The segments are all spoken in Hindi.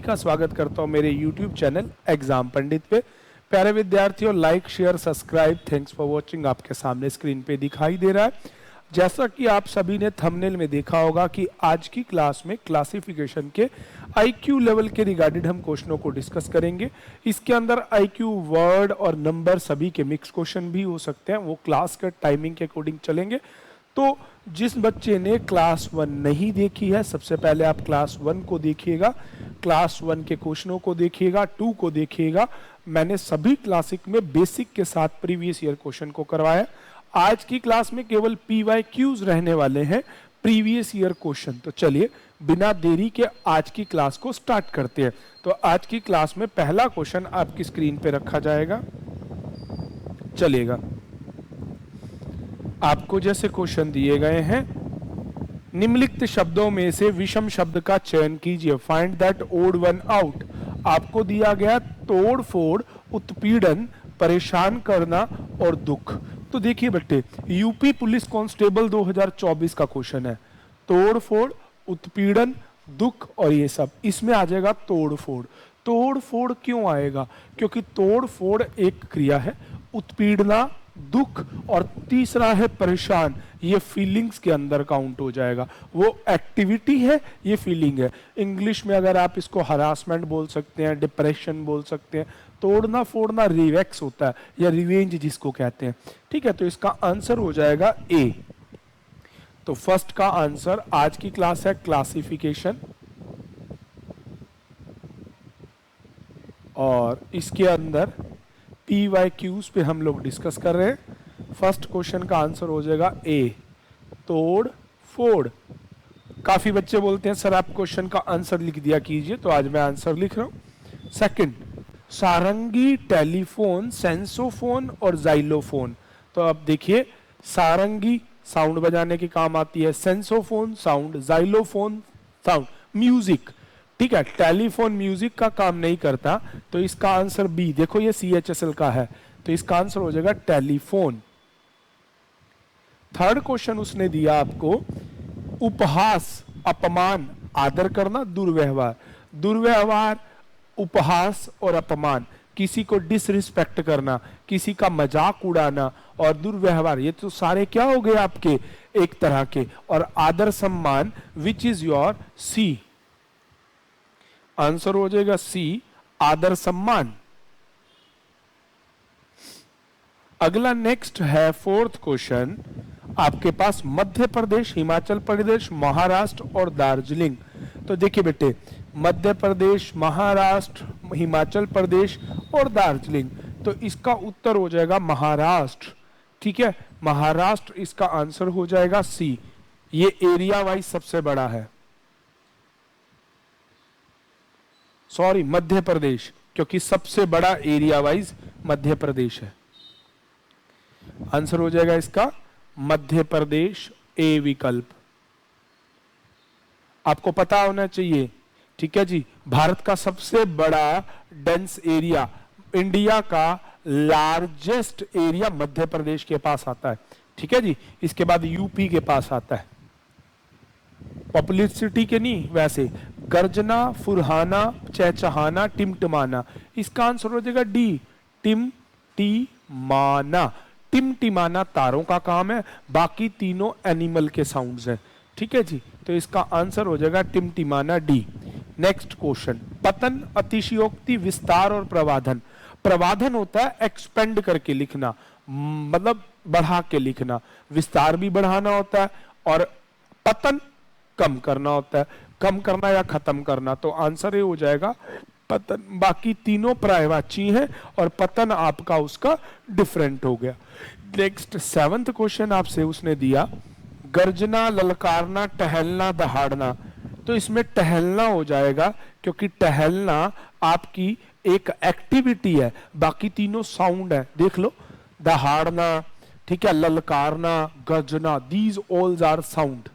का स्वागत करता हूं मेरे YouTube चैनल एग्जाम पंडित पे। प्यारे विद्यार्थियों, like share subscribe, thanks for watching आपके सामने स्क्रीन पे दिखाई दे रहा है। जैसा कि आप सभी ने थंबनेल में देखा होगा कि आज की क्लास में क्लासिफिकेशन के IQ लेवल के रिगार्डेड हम क्वेश्चनों को डिस्कस करेंगे। इसके अंदर IQ वर्ड और नंबर सभी के मिक्स क्वेश्चन भी हो सकते हैं, वो क्लास के टाइमिंग के अकॉर्डिंग चलेंगे। तो जिस बच्चे ने क्लास 1 नहीं देखी है, सबसे पहले आप क्लास 1 को देखिएगा, क्लास 1 के क्वेश्चनों को देखिएगा, 2 को देखिएगा। मैंने सभी क्लासिक में बेसिक के साथ प्रीवियस ईयर क्वेश्चन को करवाया। आज की क्लास में केवल PYQs रहने वाले हैं, प्रीवियस ईयर क्वेश्चन। तो चलिए बिना देरी के आज की क्लास को स्टार्ट करते हैं। तो आज की क्लास में पहला क्वेश्चन आपकी स्क्रीन पे रखा जाएगा, चलिएगा। आपको जैसे क्वेश्चन दिए गए हैं, निम्नलिखित शब्दों में से विषम शब्द का चयन कीजिए, find that odd one out. आपको दिया गया तोड़ फोड़, उत्पीड़न, परेशान करना और दुख। तो देखिए बेटे, यूपी पुलिस कांस्टेबल 2024 का क्वेश्चन है। तोड़ फोड़, उत्पीड़न, दुख और ये सब, इसमें आ जाएगा तोड़ फोड़। तोड़ फोड़ क्यों आएगा? क्योंकि तोड़ फोड़ एक क्रिया है, उत्पीड़ना दुख और तीसरा है परेशान, ये फीलिंग्स के अंदर काउंट हो जाएगा। वो एक्टिविटी है, ये फीलिंग है। इंग्लिश में अगर आप इसको हरासमेंट बोल सकते हैं, डिप्रेशन बोल सकते हैं। तोड़ना फोड़ना रिवेक्स होता है या रिवेंज जिसको कहते हैं, ठीक है। तो इसका आंसर हो जाएगा ए। तो फर्स्ट का आंसर आज की क्लास है क्लासिफिकेशन, और इसके अंदर PYQs पे हम लोग डिस्कस कर रहे हैं। फर्स्ट क्वेश्चन का आंसर हो जाएगा ए, तोड़ फोड़। काफी बच्चे बोलते हैं सर आप क्वेश्चन का आंसर लिख दिया कीजिए, तो आज मैं आंसर लिख रहा हूं। सेकंड, सारंगी, टेलीफोन, सेंसोफोन और जाइलोफोन। तो अब देखिए, सारंगी साउंड बजाने के काम आती है, सेंसोफोन साउंड, जाइलोफोन साउंड म्यूजिक, ठीक है। टेलीफोन म्यूजिक का काम नहीं करता, तो इसका आंसर बी। देखो ये CHSL का है, तो इसका आंसर हो जाएगा टेलीफोन। थर्ड क्वेश्चन उसने दिया आपको, उपहास, अपमान, आदर करना, दुर्व्यवहार। दुर्व्यवहार, उपहास और अपमान, किसी को डिसरिस्पेक्ट करना, किसी का मजाक उड़ाना और दुर्व्यवहार, ये तो सारे क्या हो गए आपके एक तरह के। और आदर सम्मान, which is your C. Answer हो जाएगा सी, आदर सम्मान। अगला नेक्स्ट है फोर्थ क्वेश्चन आपके पास, मध्य प्रदेश, हिमाचल प्रदेश, महाराष्ट्र और दार्जिलिंग। तो देखिए बेटे, मध्य प्रदेश, महाराष्ट्र, हिमाचल प्रदेश और दार्जिलिंग, तो इसका उत्तर हो जाएगा महाराष्ट्र, ठीक है। महाराष्ट्र इसका आंसर हो जाएगा सी। ये एरिया वाइज सबसे बड़ा है, सॉरी मध्य प्रदेश, क्योंकि सबसे बड़ा एरिया वाइज मध्य प्रदेश है। आंसर हो जाएगा इसका मध्य प्रदेश, ए विकल्प। आपको पता होना चाहिए, ठीक है जी, भारत का सबसे बड़ा डेंस एरिया, इंडिया का लार्जेस्ट एरिया मध्य प्रदेश के पास आता है, ठीक है जी। इसके बाद यूपी के पास आता है, पॉपुलरिटी के नहीं वैसे। गर्जना, फुरहाना, चहचहाना, टिमटिमाना, इसका आंसर हो जाएगा डी, टिमटिमाना। टिमटिमाना तारों का काम है, बाकी तीनों एनिमल के साउंड्स हैं, ठीक है जी। तो इसका आंसर हो जाएगा टिमटिमाना, डी। नेक्स्ट क्वेश्चन, पतन, अतिशयोक्ति, विस्तार और प्रवाधन। प्रवाधन होता है एक्सपेंड करके लिखना, मतलब बढ़ा के लिखना। विस्तार भी बढ़ाना होता है और पतन कम करना होता है, कम करना या खत्म करना। तो आंसर ये हो जाएगा पतन। बाकी तीनों पर्यायवाची हैं और पतन आपका उसका डिफरेंट हो गया। नेक्स्ट सेवंथ क्वेश्चन आपसे उसने दिया, गर्जना, ललकारना, टहलना, दहाड़ना। तो इसमें टहलना हो जाएगा, क्योंकि टहलना आपकी एक एक्टिविटी है, बाकी तीनों साउंड है। देख लो, दहाड़ना, ठीक है, ललकारना, गर्जना, दीज ऑल आर साउंड,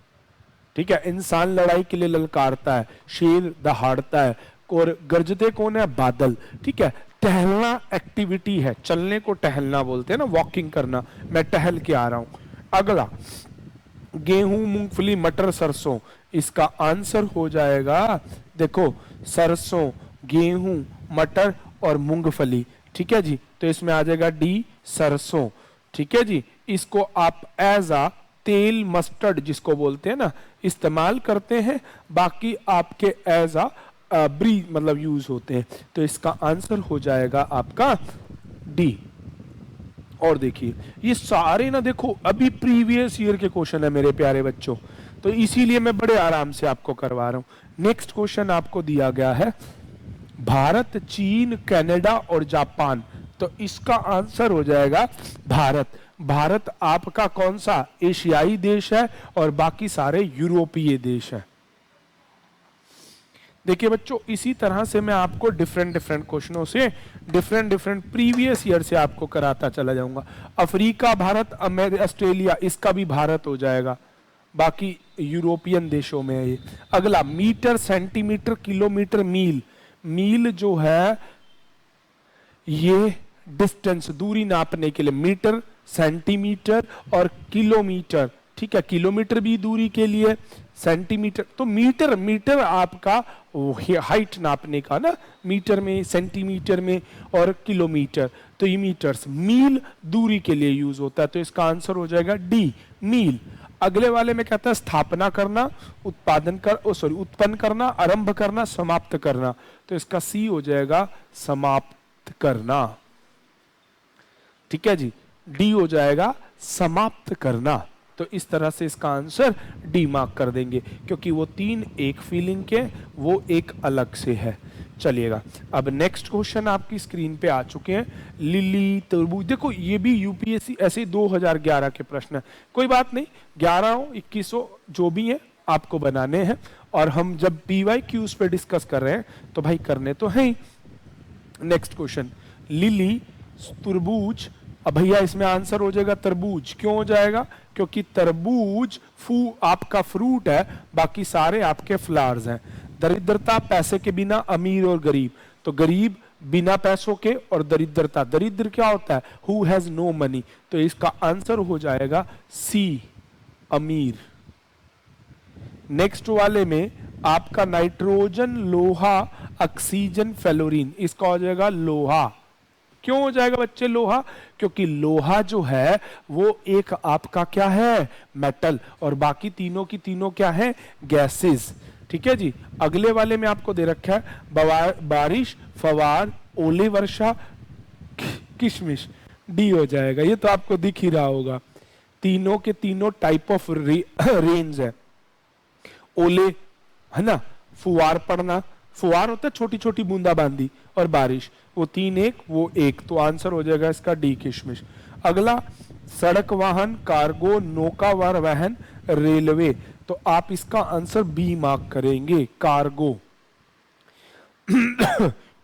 ठीक है। इंसान लड़ाई के लिए ललकारता है, शेर दहाड़ता है, और गरजते कौन है? बादल, ठीक है। टहलना एक्टिविटी है, चलने को टहलना बोलते हैं ना, वॉकिंग करना, मैं टहल के आ रहा हूं। अगला, गेहूं, मूंगफली, मटर, सरसों, इसका आंसर हो जाएगा, देखो सरसों, गेहूं, मटर और मूंगफली, ठीक है जी। तो इसमें आ जाएगा डी सरसों, ठीक है जी। इसको आप एज आ तेल, मस्टर्ड जिसको बोलते हैं ना, इस्तेमाल करते हैं, बाकी आपके एज आ ब्री मतलब यूज होते हैं। तो इसका आंसर हो जाएगा आपका डी। और देखिए ये सारे ना देखो अभी प्रीवियस ईयर के क्वेश्चन है मेरे प्यारे बच्चों, तो इसीलिए मैं बड़े आराम से आपको करवा रहा हूं। नेक्स्ट क्वेश्चन आपको दिया गया है भारत, चीन, कनाडा और जापान। तो इसका आंसर हो जाएगा भारत। भारत आपका कौन सा एशियाई देश है और बाकी सारे यूरोपीय देश हैं। देखिए बच्चों इसी तरह से मैं आपको डिफरेंट डिफरेंट क्वेश्चनों से डिफरेंट डिफरेंट प्रीवियस ईयर से आपको कराता चला जाऊंगा। अफ्रीका भारत, ऑस्ट्रेलिया, इसका भी भारत हो जाएगा, बाकी यूरोपियन देशों में है ये। अगला मीटर, सेंटीमीटर, किलोमीटर, मील। मील जो है ये डिस्टेंस, दूरी नापने के लिए, मीटर, सेंटीमीटर और किलोमीटर, ठीक है। किलोमीटर भी दूरी के लिए, सेंटीमीटर तो मीटर, मीटर आपका हाइट नापने का ना, मीटर में, सेंटीमीटर में और किलोमीटर, तो ये मीटर्स। मील दूरी के लिए यूज होता है, तो इसका आंसर हो जाएगा डी मील। अगले वाले में कहता है स्थापना करना, उत्पन्न करना, आरंभ करना, समाप्त करना, तो इसका सी हो जाएगा समाप्त करना, ठीक है जी। डी हो जाएगा समाप्त करना। तो इस तरह से इसका आंसर डी मार्क कर देंगे, क्योंकि वो तीन एक फीलिंग के, वो एक अलग से है। चलिएगा अब नेक्स्ट क्वेश्चन आपकी स्क्रीन पे आ चुके हैं। लिली, तरबूज, देखो ये भी यूपीएससी ऐसे 2011 के प्रश्न है, कोई बात नहीं, 11 हो 21 हो जो भी है आपको बनाने हैं, और हम जब PYQs पे डिस्कस कर रहे हैं तो भाई करने तो है ही। नेक्स्ट क्वेश्चन, लिली, तरबूज, अब भैया इसमें आंसर हो जाएगा तरबूज। क्यों हो जाएगा? क्योंकि तरबूज आपका फ्रूट है, बाकी सारे आपके फ्लावर्स हैं। दरिद्रता, पैसे के बिना, अमीर और गरीब, तो गरीब बिना पैसों के, और दरिद्रता, दरिद्र क्या होता है? हु हैज नो मनी, तो इसका आंसर हो जाएगा सी अमीर। नेक्स्ट वाले में आपका नाइट्रोजन, लोहा, ऑक्सीजन, फ्लोरीन, इसका हो जाएगा लोहा। क्यों हो जाएगा बच्चे लोहा? क्योंकि लोहा जो है वो एक आपका क्या है? मेटल, और बाकी तीनों की तीनों क्या है? गैसेस, ठीक है जी। अगले वाले में आपको दे रखा है बारिश, फवार, ओले वर्षा, किशमिश, डी हो जाएगा। ये तो आपको दिख ही रहा होगा, तीनों के तीनों टाइप ऑफ रेंज है। ओले है ना, फुवार पड़ना, फुवार होता है छोटी छोटी बूंदाबांदी, और बारिश, वो तीन एक वो एक, तो आंसर हो जाएगा इसका डी किशमिश। अगला सड़क वाहन, कार्गो, नौका वाहन, रेलवे, तो आप इसका आंसर बी मार्क करेंगे, कार्गो।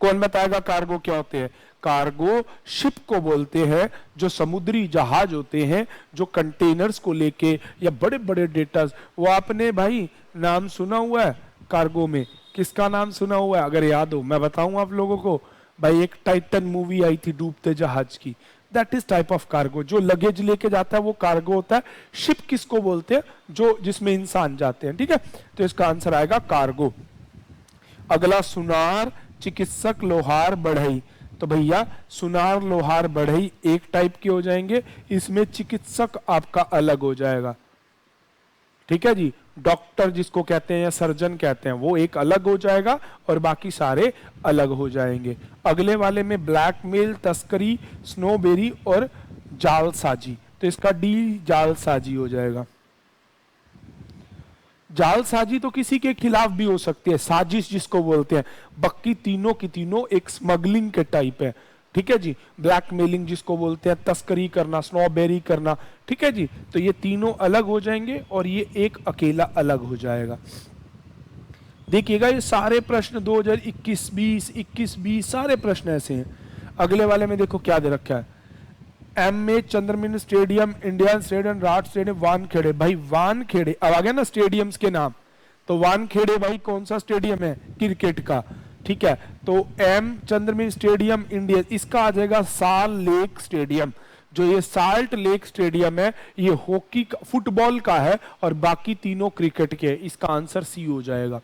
कौन बताएगा कार्गो क्या होते हैं? कार्गो शिप को बोलते हैं, जो समुद्री जहाज होते हैं, जो कंटेनर्स को लेके या बड़े बड़े डेटा, वो आपने भाई नाम सुना हुआ है कार्गो में? किसका नाम सुना हुआ है? अगर याद हो मैं बताऊं आप लोगों को, भाई एक टाइटन मूवी आई थी डूबते जहाज की, that is type of cargo. जो लगेज लेके जाता है वो कार्गो होता है। शिप किसको बोलते हैं? जो जिसमें इंसान जाते हैं, ठीक है। तो इसका आंसर आएगा कार्गो। अगला सुनार, चिकित्सक, लोहार, बढ़ई, तो भैया सुनार, लोहार, बढ़ई एक टाइप के हो जाएंगे, इसमें चिकित्सक आपका अलग हो जाएगा, ठीक है जी। डॉक्टर जिसको कहते हैं या सर्जन कहते हैं वो एक अलग हो जाएगा, और बाकी सारे अलग हो जाएंगे। अगले वाले में ब्लैकमेल, तस्करी, स्नोबेरी और जालसाजी, तो इसका डी जालसाजी हो जाएगा। जालसाजी तो किसी के खिलाफ भी हो सकती है, साजिश जिसको बोलते हैं, बाकी तीनों की तीनों एक स्मगलिंग के टाइप है, ठीक है जी। ब्लैकमेलिंग जिसको बोलते हैं, तस्करी करना, स्नोबेरी करना, ठीक है जी। तो ये तीनों अलग हो जाएंगे और ये एक अकेला अलग हो जाएगा। देखिएगा ये सारे प्रश्न 2021-20, 21-20 सारे प्रश्न ऐसे हैं। अगले वाले में देखो क्या दे रखा है, MA Chidambaram stadium, Indian stadium, राट स्टेडियम, वानखेड़े। भाई वानखेड़े अब आ गया ना स्टेडियम्स के नाम, तो वानखेड़े भाई कौन सा स्टेडियम है? क्रिकेट का, ठीक है। तो एम चंद्रमिन स्टेडियम इंडिया, इसका आ जाएगा साल लेक स्टेडियम। जो ये साल्ट लेक स्टेडियम है ये हॉकी का, फुटबॉल का है, और बाकी तीनों क्रिकेट के, इसका आंसर सी हो जाएगा,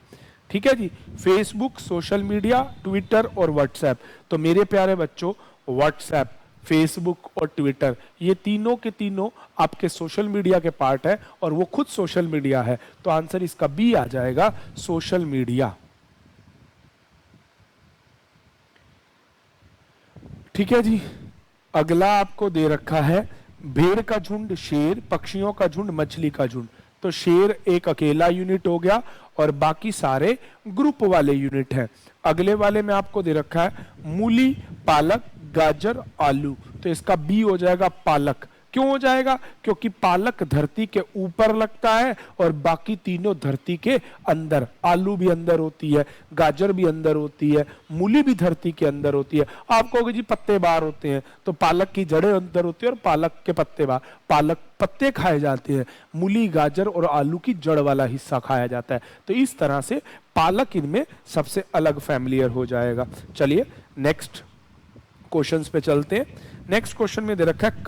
ठीक है जी। फेसबुक, सोशल मीडिया, ट्विटर और व्हाट्सएप। तो मेरे प्यारे बच्चों, व्हाट्सएप, फेसबुक और ट्विटर, ये तीनों के तीनों आपके सोशल मीडिया के पार्ट है और वो खुद सोशल मीडिया है। तो आंसर इसका बी आ जाएगा, सोशल मीडिया। ठीक है जी। अगला आपको दे रखा है भेड़ का झुंड, शेर, पक्षियों का झुंड, मछली का झुंड। तो शेर एक अकेला यूनिट हो गया और बाकी सारे ग्रुप वाले यूनिट हैं। अगले वाले में आपको दे रखा है मूली, पालक, गाजर, आलू। तो इसका बी हो जाएगा पालक। क्यों हो जाएगा? क्योंकि पालक धरती के ऊपर लगता है और बाकी तीनों धरती के अंदर। आलू भी अंदर होती है, गाजर भी अंदर होती है, मूली भी धरती के अंदर होती है। आप कहोगे जी पत्ते बाहर होते हैं, तो पालक की जड़ें अंदर होती है और पालक के पत्ते बाहर। पालक पत्ते खाए जाते हैं, मूली, गाजर और आलू की जड़ वाला हिस्सा खाया जाता है। तो इस तरह से पालक इनमें सबसे अलग फैमिलियर हो जाएगा। चलिए नेक्स्ट क्वेश्चंस पे चलते हैं। नेक्स्ट क्वेश्चन में दे रखा है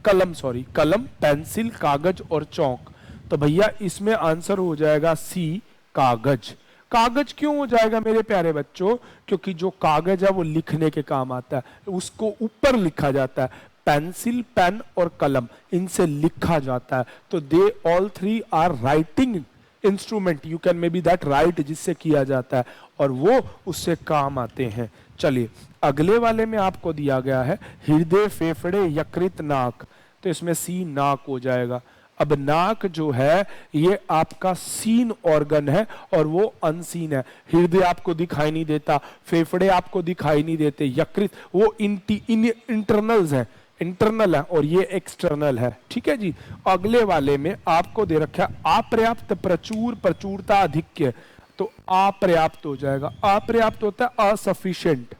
कलम, पेंसिल, कागज और चौक। तो भैया इसमें आंसर हो जाएगा सी, कागज। कागज क्यों हो जाएगा मेरे प्यारे बच्चों? क्योंकि जो कागज है वो लिखने के काम आता है, उसको ऊपर लिखा जाता है। पेंसिल, पेन और कलम, इनसे लिखा जाता है। तो they all three are writing instrument, you can may be that right, जिससे किया जाता है और वो उससे काम आते हैं। चलिए अगले वाले में आपको दिया गया है हृदय, फेफड़े, यकृत, नाक। तो इसमें सी, नाक हो जाएगा। अब नाक जो है ये आपका सीन ऑर्गन है और वो अनसीन है। हृदय आपको दिखाई नहीं देता, फेफड़े आपको दिखाई नहीं देते, यकृत वो इंटरनल्स है, इंटरनल है और ये एक्सटर्नल है। ठीक है जी। अगले वाले में आपको दे रखा है अपर्याप्त, प्रचुर, प्रचुरता, अधिक्य। तो अपर्याप्त हो जाएगा। अपर्याप्त होता है insufficient,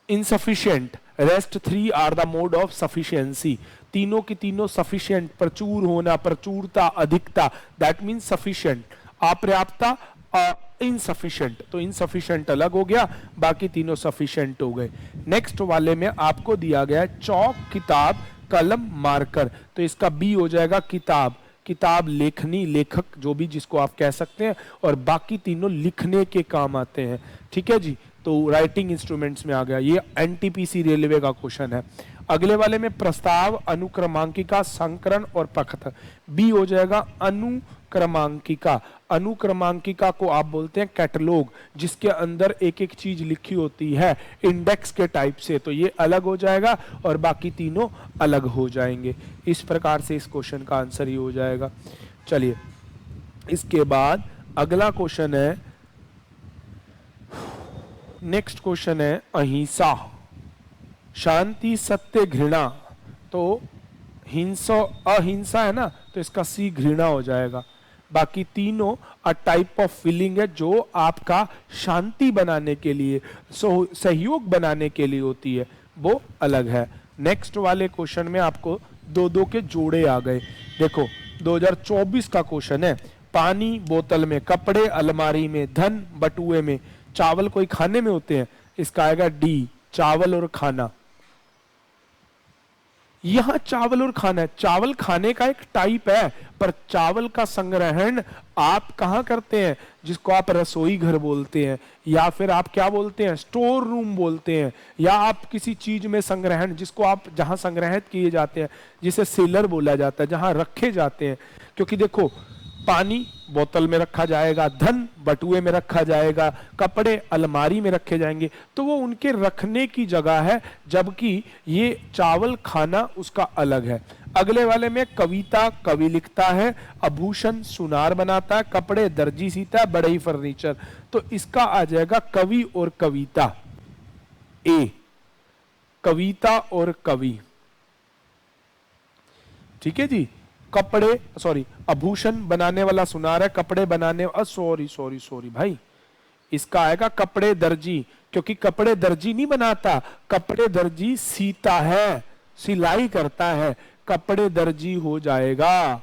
insufficient. Rest 3 are the mode of sufficiency. तीनों की तीनों सफिशिएंट, प्रचुर होना, प्रचुरता, अधिकता, दैट मीन्स सफिशिएंट। अपर्याप्तता, इनसफिशिएंट। तो इनसफिशिएंट अलग हो गया, बाकी तीनों सफिशिएंट हो गए। नेक्स्ट वाले में आपको दिया गया है चौक, किताब, कलम, मार्कर। तो इसका बी हो जाएगा किताब। किताब, लेखनी, लेखक, जो भी जिसको आप कह सकते हैं, और बाकी तीनों लिखने के काम आते हैं। ठीक है जी। तो राइटिंग इंस्ट्रूमेंट्स में आ गया। ये एनटीपीसी रेलवे का क्वेश्चन है। अगले वाले में प्रस्ताव, अनुक्रमांकिका, संकरण और प्रकथ। बी हो जाएगा अनुक्रमांकिका। अनुक्रमांकिका को आप बोलते हैं कैटलॉग, जिसके अंदर एक एक चीज लिखी होती है इंडेक्स के टाइप से। तो ये अलग हो जाएगा और बाकी तीनों अलग हो जाएंगे। इस प्रकार से इस क्वेश्चन का आंसर ही हो जाएगा। चलिए इसके बाद अगला क्वेश्चन है, नेक्स्ट क्वेश्चन है अहिंसा, शांति, सत्य, घृणा। तो हिंसा, अहिंसा है ना, तो इसका सी घृणा हो जाएगा। बाकी तीनों अ टाइप ऑफ फीलिंग है जो आपका शांति बनाने के लिए, सहयोग बनाने के लिए होती है, वो अलग है। नेक्स्ट वाले क्वेश्चन में आपको दो दो के जोड़े आ गए। देखो 2024 का क्वेश्चन है, पानी बोतल में, कपड़े अलमारी में, धन बटुए में, चावल कोई खाने में होते हैं। इसका आएगा डी, चावल और खाना। यहां चावल और खाना है, चावल खाने का एक टाइप है, पर चावल का संग्रहण आप कहां करते हैं, जिसको आप रसोई घर बोलते हैं, या फिर आप क्या बोलते हैं, स्टोर रूम बोलते हैं, या आप किसी चीज में संग्रहण, जिसको आप जहां संग्रहित किए जाते हैं, जिसे सेलर बोला जाता है, जहां रखे जाते हैं। क्योंकि देखो पानी बोतल में रखा जाएगा, धन बटुए में रखा जाएगा, कपड़े अलमारी में रखे जाएंगे, तो वो उनके रखने की जगह है, जबकि ये चावल खाना उसका अलग है। अगले वाले में कविता, कवि लिखता है, आभूषण सुनार बनाता है, कपड़े दर्जी सीता है, बढ़ई फर्नीचर। तो इसका आ जाएगा कवि और कविता, ए, कविता और कवि। ठीक है जी। कपड़े, सॉरी, आभूषण बनाने वाला सुनार है, कपड़े बनाने, सॉरी भाई, इसका आएगा कपड़े दर्जी, क्योंकि कपड़े दर्जी नहीं बनाता, कपड़े दर्जी सीता है, सिलाई करता है, कपड़े दर्जी हो जाएगा।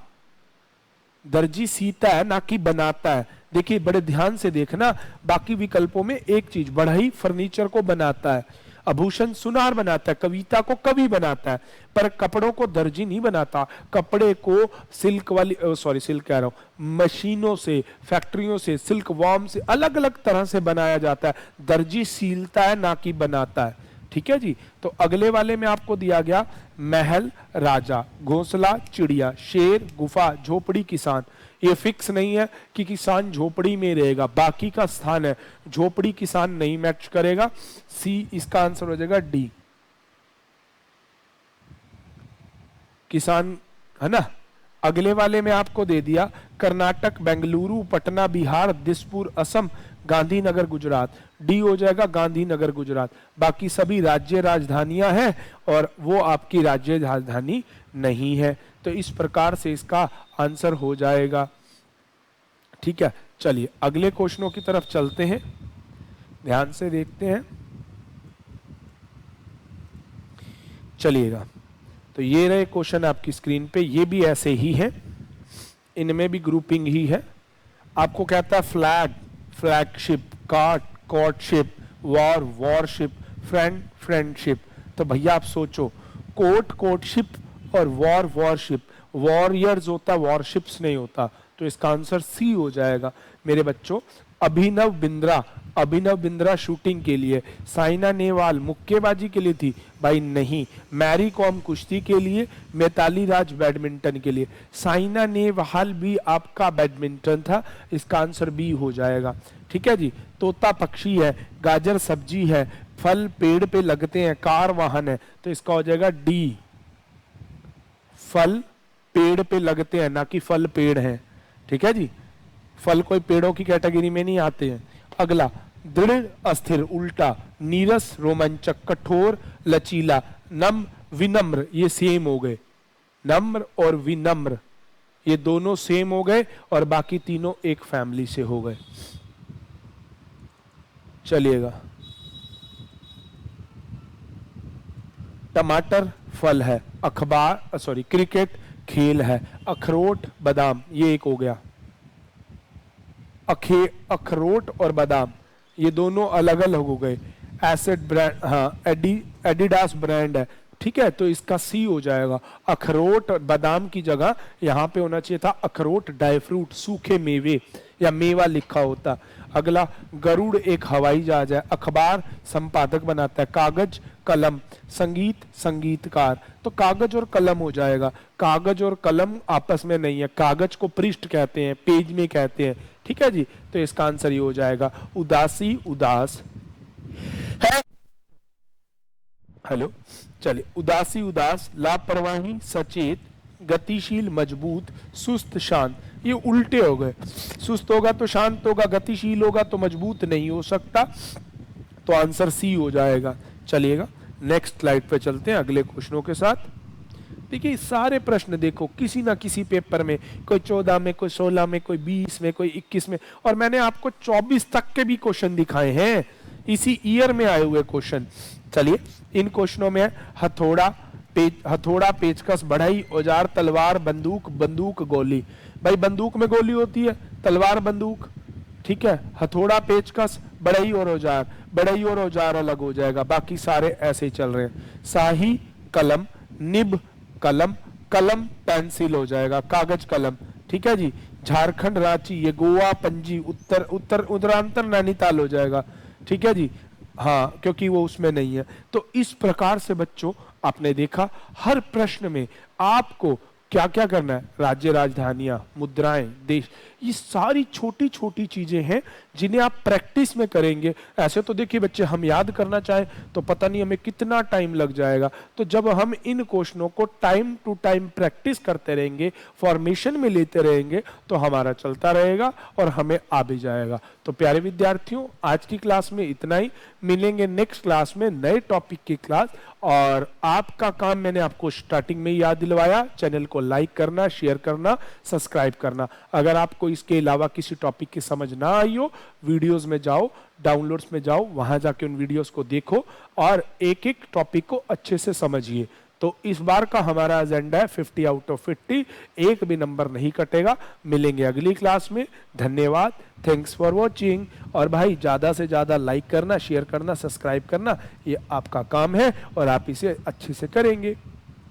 दर्जी सीता है ना कि बनाता है। देखिए बड़े ध्यान से देखना, बाकी विकल्पों में एक चीज, बढ़ई फर्नीचर को बनाता है, आभूषण सुनार बनाता है, कविता को कवि बनाता है, पर कपड़ों को दर्जी नहीं बनाता। कपड़े को सिल्क वाली सिल्क कह रहा हूं, मशीनों से, फैक्ट्रियों से, सिल्क वॉर्म से अलग अलग तरह से बनाया जाता है। दर्जी सीलता है ना कि बनाता है। ठीक है जी। तो अगले वाले में आपको दिया गया महल राजा, घोंसला चिड़िया, शेर गुफा, झोपड़ी किसान। ये फिक्स नहीं है कि किसान झोपड़ी में रहेगा, बाकी का स्थान है, झोपड़ी किसान नहीं मैच करेगा। सी इसका आंसर हो जाएगा डी, किसान, है ना। अगले वाले में आपको दे दिया कर्नाटक, बेंगलुरु, पटना बिहार, दिसपुर असम, गांधीनगर गुजरात। डी हो जाएगा गांधीनगर गुजरात। बाकी सभी राज्य राजधानियां हैं और वो आपकी राज्य राजधानी नहीं है। तो इस प्रकार से इसका आंसर हो जाएगा। ठीक है, चलिए अगले क्वेश्चनों की तरफ चलते हैं, ध्यान से देखते हैं। चलिएगा, तो ये रहे क्वेश्चन आपकी स्क्रीन पे, ये भी ऐसे ही है, इनमें भी ग्रुपिंग ही है। आपको कहता है flag, flagship, cart, courtship, war, worship, friend, friendship. तो भैया आप सोचो, कोर्ट, कोर्टशिप और वॉर, वॉरशिप, वॉरियर्स होता, वॉरशिप्स नहीं होता। तो इसका आंसर सी हो जाएगा मेरे बच्चों। अभिनव बिंद्रा, अभिनव बिंद्रा शूटिंग के लिए, साइना नेहवाल मुक्केबाजी के लिए थी, भाई नहीं। मैरी कॉम कुश्ती के लिए, मिताली राज बैडमिंटन के लिए। साइना नेहवाल भी आपका बैडमिंटन था, इसका आंसर बी हो जाएगा। ठीक है जी। तोता पक्षी है, गाजर सब्जी है, फल पेड़ पे लगते हैं, कार वाहन है, तो इसका हो जाएगा डी, फल पेड़ पे लगते हैं, ना कि फल पेड़ हैं। ठीक है जी, फल कोई पेड़ों की कैटेगरी में नहीं आते हैं। अगला, दृढ़ अस्थिर उल्टा, नीरस रोमांचक, कठोर लचीला, विनम्र, ये सेम हो गए। नम्र और विनम्र ये दोनों सेम हो गए और बाकी तीनों एक फैमिली से हो गए। चलिएगा, टमाटर फल है, अखबार क्रिकेट खेल है, अखरोट बादाम, ये एक हो गया। अखरोट और बादाम ये दोनों अलग अलग हो गए। एसिड ब्रांड, हाँ एडिडास ब्रांड है। ठीक है, तो इसका सी हो जाएगा। अखरोट और बादाम की जगह यहाँ पे होना चाहिए था अखरोट ड्राई फ्रूट, सूखे मेवे या मेवा लिखा होता। अगला, गरुड़ एक हवाई जहाज है, अखबार संपादक बनाता है, कागज कलम, संगीत संगीतकार। तो कागज और कलम हो जाएगा। कागज और कलम आपस में नहीं है, कागज को पृष्ठ कहते हैं, पेज में कहते हैं। ठीक है जी, तो इसका आंसर ये हो जाएगा। उदासी उदास है, हेलो, चलिए, उदासी उदास, लापरवाही सचेत, गतिशील मजबूत, सुस्त शांत, ये उल्टे हो गए। सुस्त होगा तो शांत होगा, गतिशील होगा तो मजबूत नहीं हो सकता। तो आंसर सी हो जाएगा। चलिएगा नेक्स्ट स्लाइड पे चलते हैं अगले क्वेश्चनों के साथ। देखिए सारे प्रश्न देखो, किसी ना किसी पेपर में, कोई 14 में, कोई 16 में, कोई 20 में, कोई 21 में, और मैंने आपको 24 तक के भी क्वेश्चन दिखाए हैं, इसी ईयर में आए हुए क्वेश्चन। चलिए, इन क्वेश्चनों में हथौड़ा, हथौड़ा, पेचकस, बढ़ई, औजार, तलवार, बंदूक, बंदूक गोली। भाई बंदूक में गोली होती है, तलवार बंदूक। ठीक है, हथौड़ा पेचकस, बढ़ई और औजार, बढ़ई और औजार अलग हो जाएगा, बाकी सारे ऐसे ही चल रहे हैं। शाही कलम, निब कलम, कलम पेंसिल हो जाएगा, कागज कलम। ठीक है जी। झारखंड रांची, ये गोवा पणजी, उत्तरांचल नैनीताल हो जाएगा। ठीक है जी, हाँ, क्योंकि वो उसमें नहीं है। तो इस प्रकार से बच्चों आपने देखा हर प्रश्न में आपको क्या क्या करना है, राज्य राजधानियां, मुद्राएं, देश, ये सारी छोटी छोटी चीजें हैं जिन्हें आप प्रैक्टिस में करेंगे। ऐसे तो देखिए बच्चे, हम याद करना चाहें तो पता नहीं हमें कितना टाइम लग जाएगा। तो जब हम इन क्वेश्चनों को टाइम टू टाइम प्रैक्टिस करते रहेंगे, फॉर्मेशन में लेते रहेंगे, तो हमारा चलता रहेगा और हमें आ भी जाएगा। तो प्यारे विद्यार्थियों, आज की क्लास में इतना ही। मिलेंगे नेक्स्ट क्लास में नए टॉपिक की क्लास। और आपका काम मैंने आपको स्टार्टिंग में ही याद दिलवाया, चैनल को लाइक करना, शेयर करना, सब्सक्राइब करना। अगर आपको इसके अलावा किसी टॉपिक की समझ ना आई हो, वीडियोस में जाओ, डाउनलोड्स में जाओ, वहां जाके उन वीडियोस को देखो और एक एक टॉपिक को अच्छे से समझिए। तो इस बार का हमारा एजेंडा है 50 आउट ऑफ 50, एक भी नंबर नहीं कटेगा। मिलेंगे अगली क्लास में, धन्यवाद, थैंक्स फॉर वॉचिंग। और भाई ज़्यादा से ज़्यादा लाइक करना, शेयर करना, सब्सक्राइब करना, ये आपका काम है और आप इसे अच्छे से करेंगे।